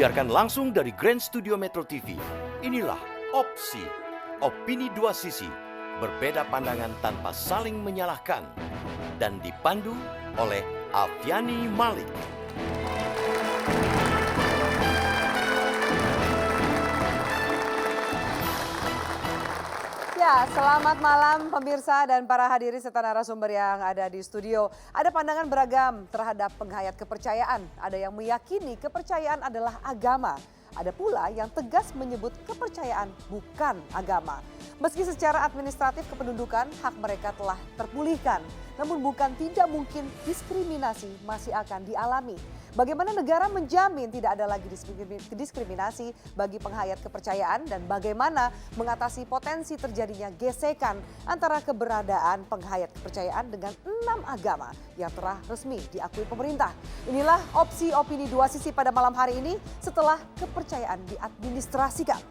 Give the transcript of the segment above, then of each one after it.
Disiarkan langsung dari Grand Studio Metro TV. Inilah Opsi, opini dua sisi, berbeda pandangan tanpa saling menyalahkan. Dan dipandu oleh Afiani Malik. Ya, selamat malam pemirsa dan para hadirin serta narasumber yang ada di studio. Ada pandangan beragam terhadap penghayat kepercayaan. Ada yang meyakini kepercayaan adalah agama. Ada pula yang tegas menyebut kepercayaan bukan agama. Meski secara administratif kependudukan hak mereka telah terpulihkan, namun bukan tidak mungkin diskriminasi masih akan dialami. Bagaimana negara menjamin tidak ada lagi diskriminasi bagi penghayat kepercayaan dan bagaimana mengatasi potensi terjadinya gesekan antara keberadaan penghayat kepercayaan dengan 6 agama yang telah resmi diakui pemerintah. Inilah opsi opini dua sisi pada malam hari ini setelah kepercayaan diadministrasikan.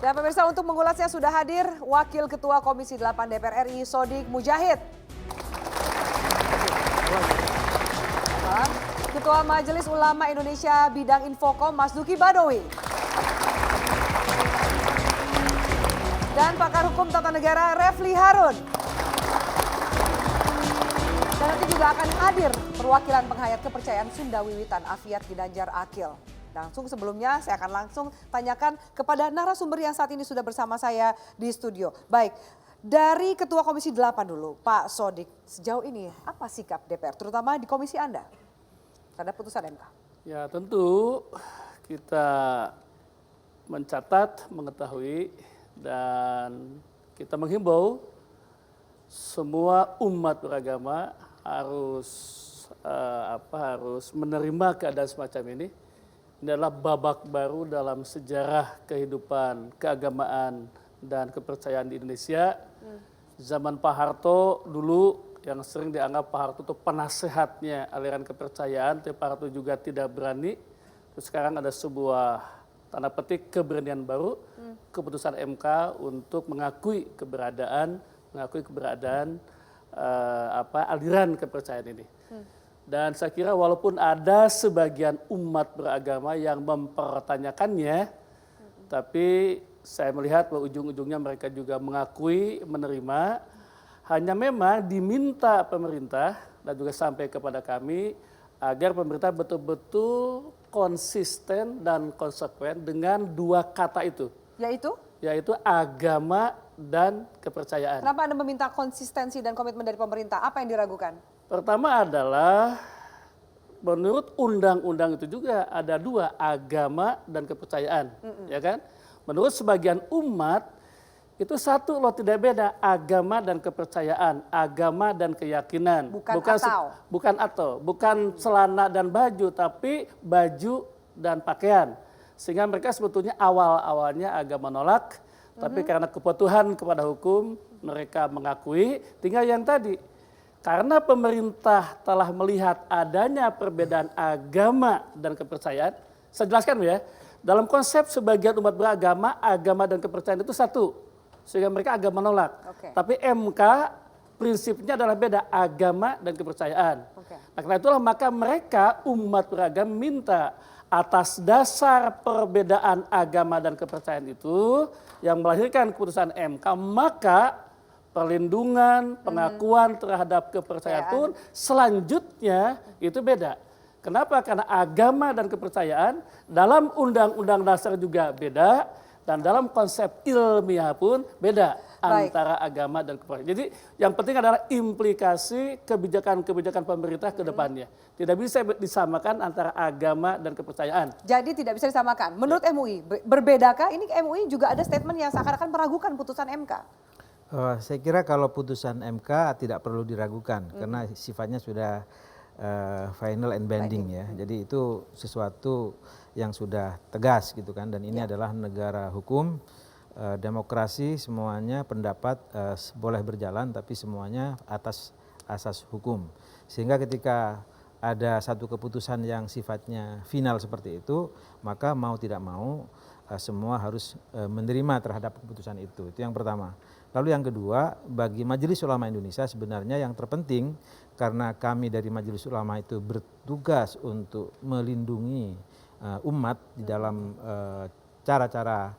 Dan pemirsa, untuk mengulasnya sudah hadir Wakil Ketua Komisi 8 DPR RI Sodik Mujahid. Ketua Majelis Ulama Indonesia Bidang Infokom Mas Duki Badowi. Dan pakar hukum tata negara Refli Harun. Dan nanti juga akan hadir perwakilan penghayat kepercayaan Sunda Wiwitan Afiat Ginanjar Akil. Langsung sebelumnya saya akan langsung tanyakan kepada narasumber yang saat ini sudah bersama saya di studio. Baik, dari Ketua Komisi 8 dulu, Pak Sodik. Sejauh ini apa sikap DPR, terutama di komisi Anda terhadap putusan MK? Ya tentu kita mencatat, mengetahui, dan kita menghimbau semua umat beragama harus menerima keadaan semacam ini. Ini adalah babak baru dalam sejarah kehidupan, keagamaan, dan kepercayaan di Indonesia. Zaman Pak Harto dulu yang sering dianggap Pak Harto itu penasehatnya aliran kepercayaan, tapi Pak Harto juga tidak berani. Terus sekarang ada sebuah tanda petik keberanian baru, keputusan MK untuk mengakui keberadaan aliran kepercayaan ini. Dan saya kira walaupun ada sebagian umat beragama yang mempertanyakannya, tapi saya melihat bahwa ujung-ujungnya mereka juga mengakui, menerima. Hanya memang diminta pemerintah dan juga sampai kepada kami agar pemerintah betul-betul konsisten dan konsekuen dengan dua kata itu. Yaitu agama dan kepercayaan. Kenapa Anda meminta konsistensi dan komitmen dari pemerintah? Apa yang diragukan? Pertama adalah menurut undang-undang itu juga ada dua, agama dan kepercayaan, ya kan? Menurut sebagian umat itu satu loh, tidak beda, agama dan kepercayaan, agama dan keyakinan. Bukan celana dan baju, tapi baju dan pakaian. Sehingga mereka sebetulnya awal-awalnya agak menolak, tapi karena kepatuhan kepada hukum mereka mengakui. Tinggal yang tadi, karena pemerintah telah melihat adanya perbedaan agama dan kepercayaan, saya jelaskan ya, dalam konsep sebagian umat beragama, agama dan kepercayaan itu satu, sehingga mereka agak menolak. Tapi MK prinsipnya adalah beda, agama dan kepercayaan. Nah, karena itulah maka mereka umat beragama minta atas dasar perbedaan agama dan kepercayaan itu yang melahirkan keputusan MK, maka perlindungan, pengakuan terhadap kepercayaan pun selanjutnya itu beda. Kenapa? Karena agama dan kepercayaan dalam undang-undang dasar juga beda dan dalam konsep ilmiah pun beda antara agama dan kepercayaan. Jadi yang penting adalah implikasi kebijakan-kebijakan pemerintah ke depannya. Tidak bisa disamakan antara agama dan kepercayaan. Jadi tidak bisa disamakan. Menurut MUI, berbedakah? Ini MUI juga ada statement yang seakan-akan meragukan putusan MK. Saya kira kalau putusan MK tidak perlu diragukan karena sifatnya sudah final and binding ya. Jadi itu sesuatu yang sudah tegas gitu kan, dan ini adalah negara hukum, demokrasi, semuanya pendapat boleh berjalan tapi semuanya atas asas hukum. Sehingga ketika ada satu keputusan yang sifatnya final seperti itu, maka mau tidak mau semua harus menerima terhadap keputusan itu. Itu yang pertama. Lalu yang kedua, bagi Majelis Ulama Indonesia sebenarnya yang terpenting, karena kami dari Majelis Ulama itu bertugas untuk melindungi umat di dalam cara-cara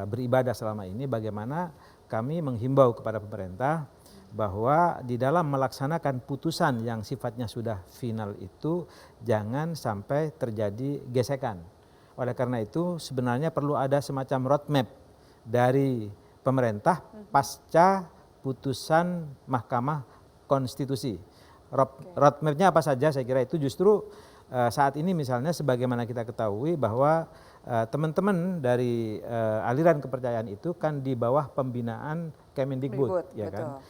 beribadah selama ini, bagaimana kami menghimbau kepada pemerintah bahwa di dalam melaksanakan putusan yang sifatnya sudah final itu jangan sampai terjadi gesekan. Oleh karena itu sebenarnya perlu ada semacam roadmap dari pemerintah pasca putusan Mahkamah Konstitusi. Roadmapnya apa saja, saya kira itu justru saat ini misalnya sebagaimana kita ketahui bahwa teman-teman dari aliran kepercayaan itu kan di bawah pembinaan Kemendikbud, ya kan.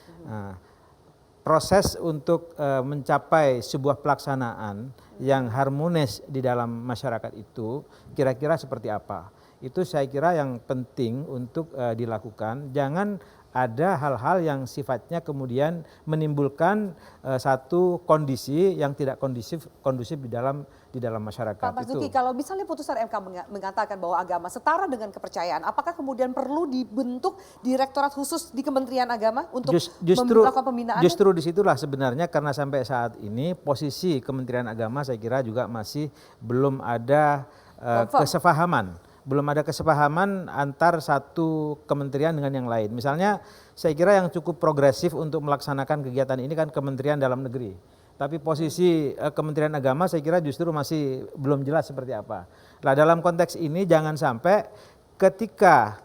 Proses untuk mencapai sebuah pelaksanaan yang harmonis di dalam masyarakat itu kira-kira seperti apa? Itu saya kira yang penting untuk dilakukan. Jangan ada hal-hal yang sifatnya kemudian menimbulkan satu kondisi yang tidak kondusif di dalam masyarakat. Pak Marzuki, kalau misalnya putusan MK mengatakan bahwa agama setara dengan kepercayaan, apakah kemudian perlu dibentuk direktorat khusus di Kementerian Agama untuk melakukan pembinaan? Justru disitulah sebenarnya, karena sampai saat ini posisi Kementerian Agama saya kira juga masih belum ada kesepahaman. Belum ada kesepahaman antar satu kementerian dengan yang lain. Misalnya saya kira yang cukup progresif untuk melaksanakan kegiatan ini kan Kementerian Dalam Negeri. Tapi posisi Kementerian Agama saya kira justru masih belum jelas seperti apa. Nah dalam konteks ini jangan sampai ketika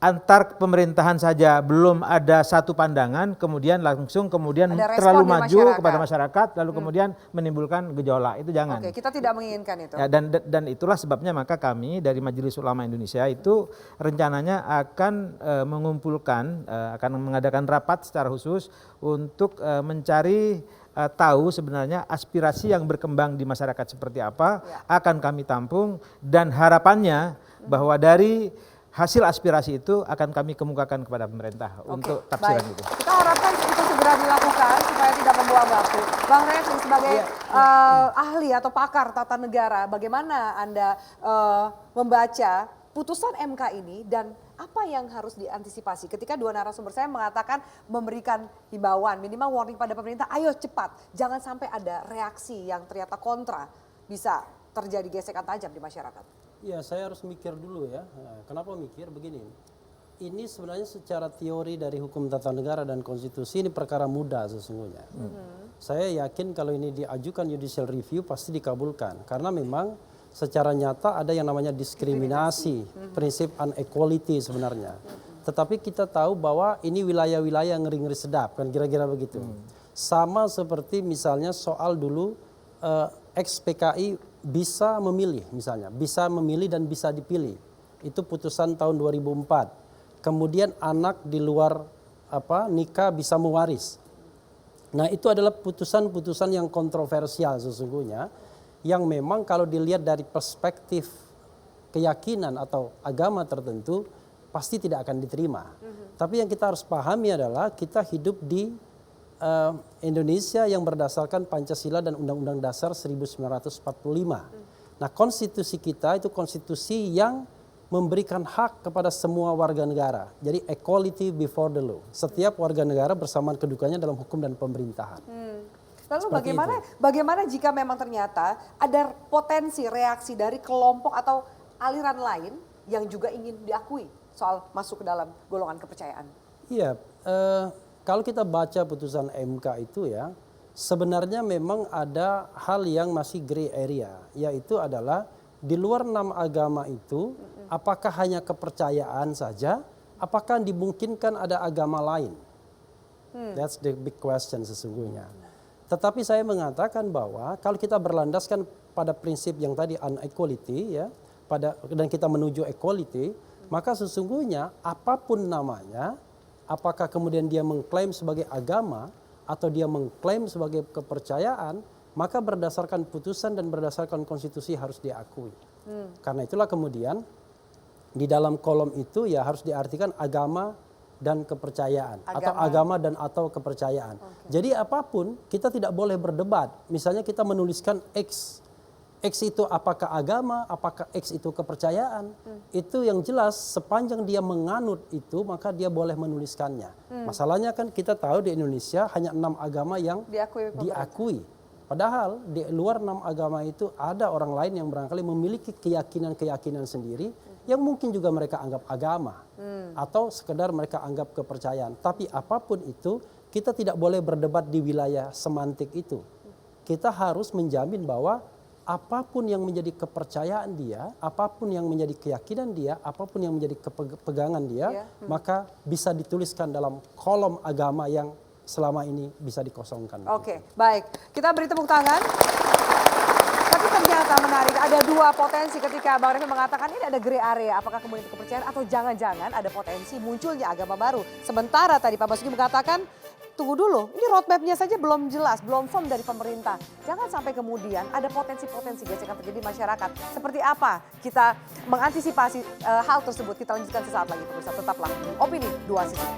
antar pemerintahan saja belum ada satu pandangan, kemudian terlalu maju kepada masyarakat, lalu kemudian menimbulkan gejolak. Itu jangan. Oke, kita tidak menginginkan itu. Ya, dan itulah sebabnya maka kami dari Majelis Ulama Indonesia itu rencananya akan mengumpulkan, akan mengadakan rapat secara khusus untuk mencari tahu sebenarnya aspirasi yang berkembang di masyarakat seperti apa, akan kami tampung, dan harapannya bahwa dari hasil aspirasi itu akan kami kemukakan kepada pemerintah untuk tafsiran itu. Kita harapkan itu segera dilakukan supaya tidak membuang waktu. Bang Refli sebagai ahli atau pakar tata negara, bagaimana Anda membaca putusan MK ini dan apa yang harus diantisipasi ketika dua narasumber saya mengatakan memberikan himbauan, minimal warning pada pemerintah, ayo cepat, jangan sampai ada reaksi yang ternyata kontra, bisa terjadi gesekan tajam di masyarakat. Ya, saya harus mikir dulu ya. Kenapa mikir? Begini, ini sebenarnya secara teori dari hukum tata negara dan konstitusi ini perkara mudah sesungguhnya. Saya yakin kalau ini diajukan judicial review pasti dikabulkan. Karena memang secara nyata ada yang namanya diskriminasi, prinsip unequality sebenarnya. Tetapi kita tahu bahwa ini wilayah-wilayah ngeri-ngeri sedap, kan kira-kira begitu. Sama seperti misalnya soal dulu ex-PKI bisa memilih misalnya, bisa memilih dan bisa dipilih. Itu putusan tahun 2004. Kemudian anak di luar nikah bisa mewaris. Nah, itu adalah putusan-putusan yang kontroversial sesungguhnya, yang memang kalau dilihat dari perspektif keyakinan atau agama tertentu pasti tidak akan diterima. Tapi yang kita harus pahami adalah kita hidup di Indonesia yang berdasarkan Pancasila dan Undang-Undang Dasar 1945. Nah, konstitusi kita itu konstitusi yang memberikan hak kepada semua warga negara. Jadi equality before the law. Setiap warga negara bersamaan kedudukannya dalam hukum dan pemerintahan. Lalu bagaimana jika memang ternyata ada potensi reaksi dari kelompok atau aliran lain yang juga ingin diakui soal masuk ke dalam golongan kepercayaan? Iya, kalau kita baca putusan MK itu ya, sebenarnya memang ada hal yang masih gray area, yaitu adalah di luar 6 agama itu, apakah hanya kepercayaan saja, apakah dimungkinkan ada agama lain? That's the big question sesungguhnya. Tetapi saya mengatakan bahwa kalau kita berlandaskan pada prinsip yang tadi unequality ya, dan kita menuju equality, Maka sesungguhnya apapun namanya, apakah kemudian dia mengklaim sebagai agama atau dia mengklaim sebagai kepercayaan, maka berdasarkan putusan dan berdasarkan konstitusi harus diakui. Karena itulah kemudian di dalam kolom itu ya harus diartikan agama dan kepercayaan atau agama dan atau kepercayaan. Jadi apapun kita tidak boleh berdebat. Misalnya kita menuliskan X. X itu apakah agama, apakah X itu kepercayaan. Itu yang jelas sepanjang dia menganut itu maka dia boleh menuliskannya. Masalahnya kan kita tahu di Indonesia hanya 6 agama yang diakui. Padahal di luar 6 agama itu ada orang lain yang barangkali memiliki keyakinan-keyakinan sendiri yang mungkin juga mereka anggap agama atau sekedar mereka anggap kepercayaan. Tapi apapun itu kita tidak boleh berdebat di wilayah semantik itu. Kita harus menjamin bahwa apapun yang menjadi kepercayaan dia, apapun yang menjadi keyakinan dia, apapun yang menjadi kepegangan dia, maka bisa dituliskan dalam kolom agama yang selama ini bisa dikosongkan. Oke, baik. Kita beri tepuk tangan. Tapi ternyata menarik, ada dua potensi ketika Bang Refli mengatakan ini ada gray area. Apakah kemudian kepercayaan atau jangan-jangan ada potensi munculnya agama baru. Sementara tadi Pak Basuki mengatakan, tunggu dulu, ini roadmap-nya saja belum jelas, belum firm dari pemerintah. Jangan sampai kemudian ada potensi-potensi gesekan terjadi di masyarakat. Seperti apa kita mengantisipasi hal tersebut? Kita lanjutkan sesaat lagi pemirsa, tetaplah Opini Dua Sisi.